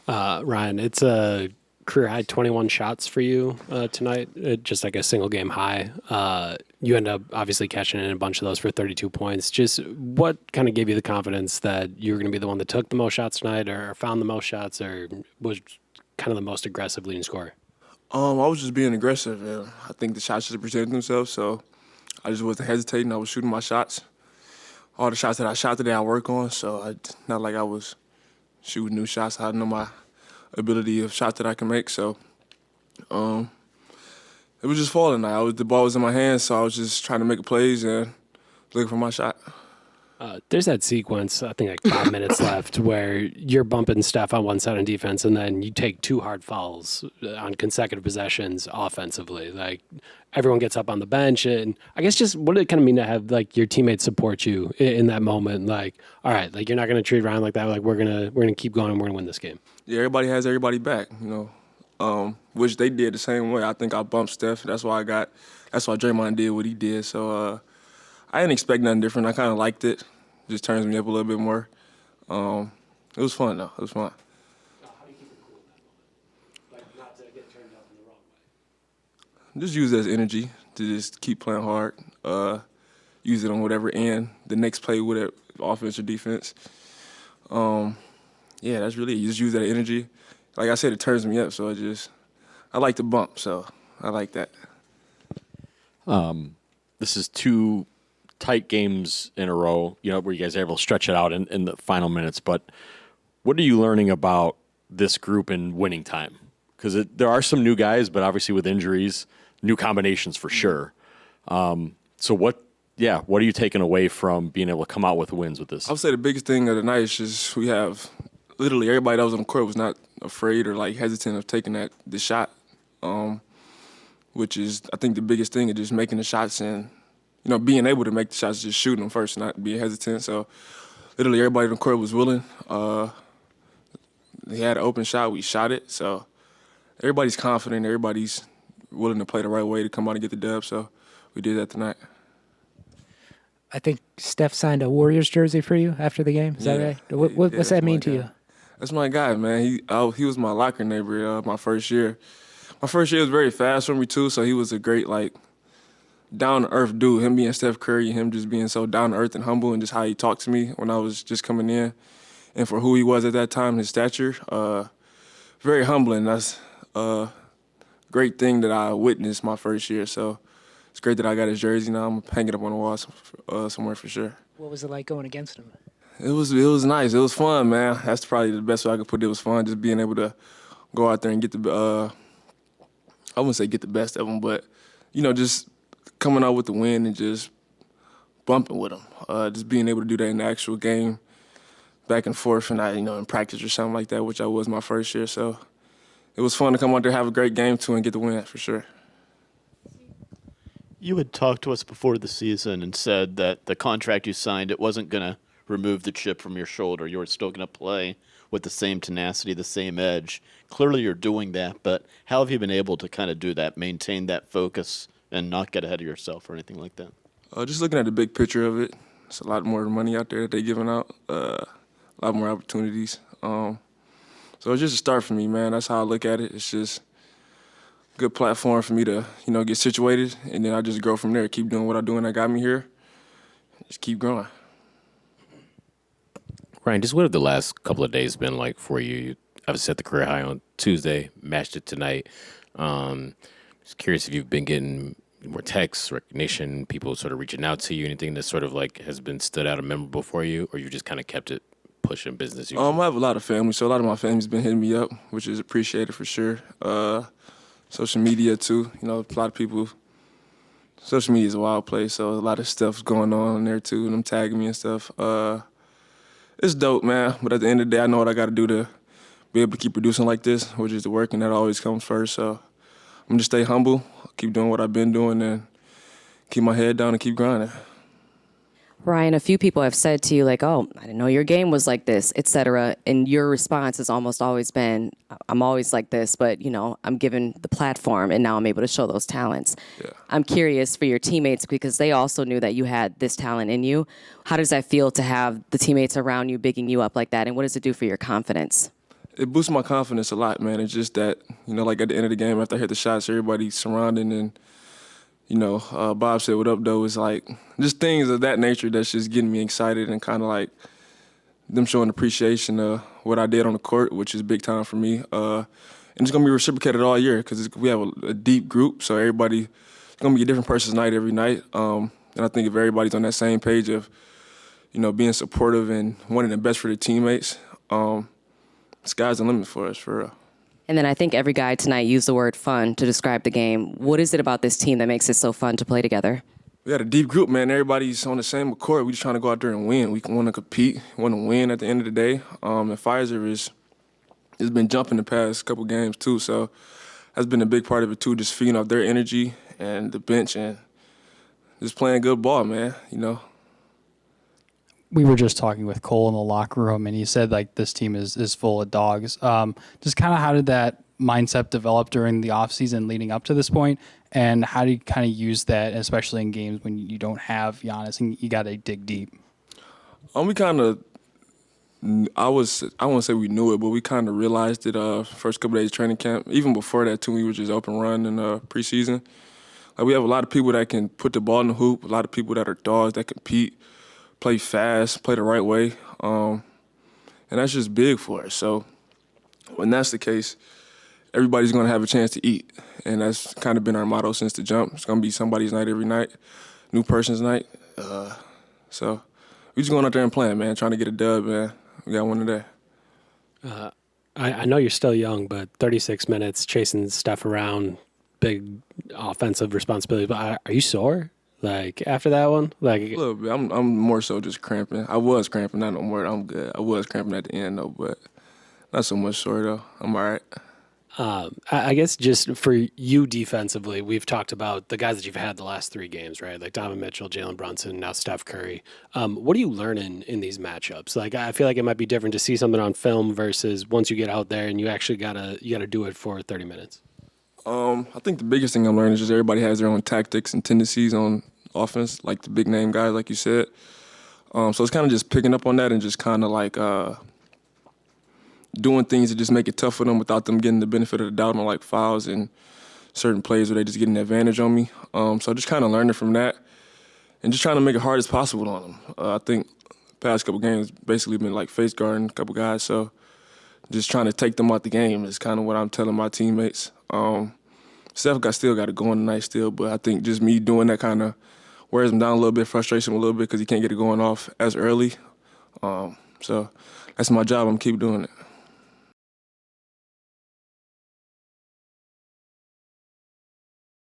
Ryan, it's a career high 21 shots for you tonight, just like a single game high. You end up obviously cashing in a bunch of those for 32 points. Just what kind of gave you the confidence that you were going to be the one that took the most shots tonight or found the most shots or was kind of the most aggressive leading scorer? I was just being aggressive, and I think the shots just presented themselves, so I just wasn't hesitating. I was shooting my shots. All the shots that I shot today, I work on, so not like I was shooting new shots. I know my ability of shots that I can make, so it was just falling. The ball was in my hands, so I was just trying to make plays and looking for my shot. There's that sequence, I think like 5 minutes left, where you're bumping Steph on one side on defense, and then you take 2 hard fouls on consecutive possessions offensively. Like everyone gets up on the bench, and I guess just what did it kind of mean to have like your teammates support you in that moment? Like, all right, like you're not going to treat Ryan like that. Like we're gonna keep going and we're gonna win this game. Yeah, everybody has everybody back, which they did the same way. I think I bumped Steph. That's why Draymond did what he did. So I didn't expect nothing different. I kind of liked it. Just turns me up a little bit more. It was fun, though. It was fun. How do you keep it cool in that moment? Like not to get turned up in the wrong way? Just use it as energy to just keep playing hard. Use it on whatever end. The next play, whatever, offense or defense. Yeah, that's really it. You just use that energy. Like I said, it turns me up, so I like to bump, so I like that. This is 2 tight games in a row, where you guys are able to stretch it out in the final minutes. But what are you learning about this group in winning time? Because there are some new guys, but obviously with injuries, new combinations for sure. So what are you taking away from being able to come out with wins with this? I would say the biggest thing of the night is just we have literally everybody that was on the court was not afraid or like hesitant of taking the shot, which is I think the biggest thing is just making the shots and being able to make the shots, just shooting them first, not being hesitant. So literally everybody on the court was willing. He had an open shot, we shot it. So everybody's confident, everybody's willing to play the right way to come out and get the dub. So we did that tonight. I think Steph signed a Warriors jersey for you after the game. Is that right? What's that mean to you? That's my guy, man. He was my locker neighbor my first year. My first year was very fast for me, too, so he was a great, down-to-earth dude. Him being Steph Curry, him just being so down-to-earth and humble and just how he talked to me when I was just coming in. And for who he was at that time, his stature, very humbling. That's a great thing that I witnessed my first year. So it's great that I got his jersey now. I'm going to hang it up on the wall somewhere for sure. What was it like going against him? It was nice. It was fun, man. That's probably the best way I could put it. It was fun just being able to go out there and get I wouldn't say get the best of them, but, just coming out with the win and just bumping with them. Just being able to do that in the actual game, back and forth, and not, in practice or something like that, which I was my first year. So it was fun to come out there, have a great game, too, and get the win for sure. You had talked to us before the season and said that the contract you signed, it wasn't going to remove the chip from your shoulder. You were still going to play with the same tenacity, the same edge. Clearly you're doing that, but how have you been able to kind of do that, maintain that focus and not get ahead of yourself or anything like that? Just looking at the big picture of it, it's a lot more money out there that they're giving out, a lot more opportunities. So it's just a start for me, man. That's how I look at it. It's just a good platform for me to, get situated, and then I just grow from there, keep doing what I'm doing that got me here, just keep growing. Ryan, just what have the last couple of days been like for you? You obviously set the career high on Tuesday, matched it tonight. Just curious if you've been getting more texts, recognition, people sort of reaching out to you, anything that sort of has been stood out or memorable for you, or you just kind of kept it pushing business? I have a lot of family, so a lot of my family's been hitting me up, which is appreciated for sure. Social media too, a lot of people. Social media is a wild place, so a lot of stuff's going on there too, and them tagging me and stuff. It's dope, man. But at the end of the day, I know what I got to do to be able to keep producing like this, which is the work, and that always comes first. So I'm going to stay humble, keep doing what I've been doing, and keep my head down and keep grinding. Ryan, a few people have said to you, like, oh, I didn't know your game was like this, et cetera. And your response has almost always been, I'm always like this, but, I'm given the platform, and now I'm able to show those talents. Yeah. I'm curious for your teammates, because they also knew that you had this talent in you. How does that feel to have the teammates around you bigging you up like that, and what does it do for your confidence? it boosts my confidence a lot, man. It's just that, like at the end of the game, after I hit the shots, everybody surrounding and, Bob said, what up, though? It's like just things of that nature that's just getting me excited and kind of like them showing appreciation of what I did on the court, which is big time for me. And it's going to be reciprocated all year because we have a deep group, so it's going to be a different person's night every night. And I think if everybody's on that same page of, being supportive and wanting the best for their teammates, sky's the limit for us, for real. And then I think every guy tonight used the word fun to describe the game. What is it about this team that makes it so fun to play together? We got a deep group, man. Everybody's on the same accord. We just trying to go out there and win. We want to compete, want to win at the end of the day. And Pfizer has been jumping the past couple games too, so that's been a big part of it too, just feeding off their energy and the bench and just playing good ball, man, We were just talking with Cole in the locker room, and he said, like, this team is full of dogs. Just kind of how did that mindset develop during the offseason leading up to this point, and how do you kind of use that, especially in games when you don't have Giannis and you got to dig deep? We kind of, I won't say we knew it, but we kind of realized it first couple days of training camp. Even before that, too, we were just open run in preseason. Like, we have a lot of people that can put the ball in the hoop, a lot of people that are dogs that compete, play fast, play the right way, and that's just big for us. So when that's the case, everybody's going to have a chance to eat, and that's kind of been our motto since the jump. It's going to be somebody's night every night, new person's night. So we just going out there and playing, man, trying to get a dub, man. We got one today. I know you're still young, but 36 minutes chasing stuff around, big offensive responsibility. But are you sore? Like, after that one? Like, A little bit. I'm more so just cramping. I was cramping, not no more. I'm good. I was cramping at the end, though, but not so much sore, though. I'm all right. I guess just for you defensively, we've talked about the guys that you've had the last 3 games, right? Like Donovan Mitchell, Jalen Brunson, now Steph Curry. What are you learning in these matchups? Like, I feel like it might be different to see something on film versus once you get out there and you actually gotta do it for 30 minutes. I think the biggest thing I'm learning is just everybody has their own tactics and tendencies on offense, like the big name guys, like you said. So it's kind of just picking up on that and just kind of like doing things that just make it tough for them without them getting the benefit of the doubt on like fouls and certain plays where they just get an advantage on me. So just kind of learning from that and just trying to make it hard as possible on them. I think the past couple games basically been like face guarding a couple guys, so just trying to take them out the game is kind of what I'm telling my teammates. Steph still got it going tonight still, but I think just me doing that kind of wears him down a little bit, frustration a little bit because he can't get it going off as early. So that's my job. I'm keep doing it.